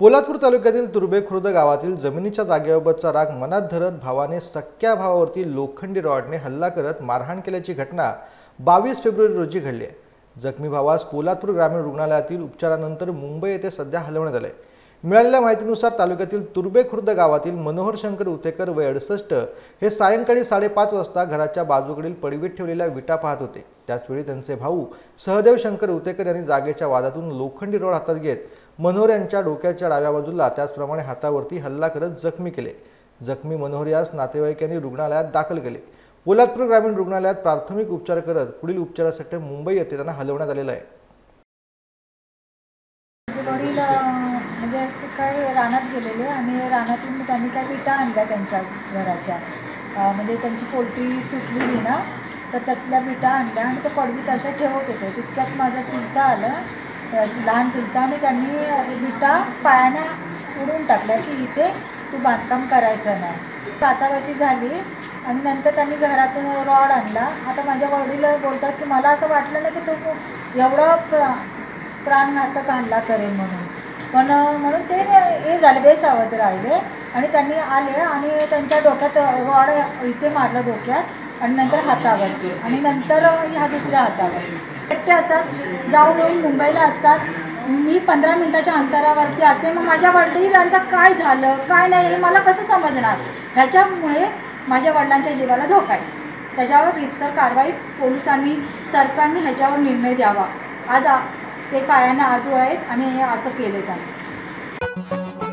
पोलादपूर तालुक्यातील तुर्बे खुर्द गावातील जमिनीच्या जागेबाबतचा राग मनात धरत भावाने सख्या भावावरती लोखंडी रॉडने हल्ला करत मारहाण केल्याची घटना 22 फेब्रुवारी रोजी घडली आहे। जखमी भावास पोलादपूर ग्रामीण रुग्णालयातील उपचारानंतर मुंबई येथे सध्या हलवण्यात आले। मिळालेल्या माहितीनुसार तालुक्यातील तुर्बे खुर्द गावातील मनोहर शंकर उतेकर वय 68 हे सायंकाळी 5:30 वाजता घराच्या बाजूकडील पडवीत ठेवलेल्या विटा पाहत होते। त्याचवेळी त्यांचे भाऊ सहदेव शंकर उतेकर यांनी जागेच्या वादातून लोखंडी रॉड हातात घेत मनोहर यांच्या डोक्याच्या डाव्या बाजूला त्याचप्रमाणे हातावरती हल्ला करत जखमी केले। जखमी मनोहर यास नातेवाईकांनी रुग्णालयात दाखल केले। पोलादपूर ग्रामीण रुग्णालयात प्राथमिक उपचार करत पुढील उपचारासाठी मुंबई येथे त्यांना हलवण्यात आलेले आहे। वडील म्हणजे काय रानात गेलेले आणि रानातून त्यांनी काय विटा आणल्या त्यांच्या घराच्या, म्हणजे त्यांची पोल्ट्री तुटलेली ना, तर त्यातल्या विटा आणल्या आणि ते पडवीत अशा ठेवत होते। तितक्यात माझा चुलता आला, लहान चुलता, आणि त्यांनी विटा पायाने उडून टाकल्या की इथे तू बांधकाम करायचं नाही। काचावाची झाली आणि नंतर त्यांनी घरातून रॉड आणला। आता माझ्या वडील बोलतात की मला असं वाटलं नाही की तू एवढा प्राणघातक हल्ला करेल म्हणून ते हे झाले, बेसावध राहिले आणि त्यांनी आले आणि त्यांच्या डोक्यात रॉड इथे मारलं डोक्यात आणि नंतर हातावरती आणि नंतर ह्या दुसऱ्या हातावरती। एकटे असतात, जाऊन येऊन मुंबईला असतात, मी 15 मिनिटाच्या अंतरावरती असते। मग माझ्या वडिलांचं काय झालं काय नाही हे मला कसं समजणार? ह्याच्यामुळे माझ्या वडिलांच्या जीवाला धोका आहे। त्याच्यावर रीतसर कारवाई पोलिसांनी, सरकारने ह्याच्यावर निर्णय द्यावा। आज ते पायाने आजू आहेत आणि हे असं केलं त्यांनी।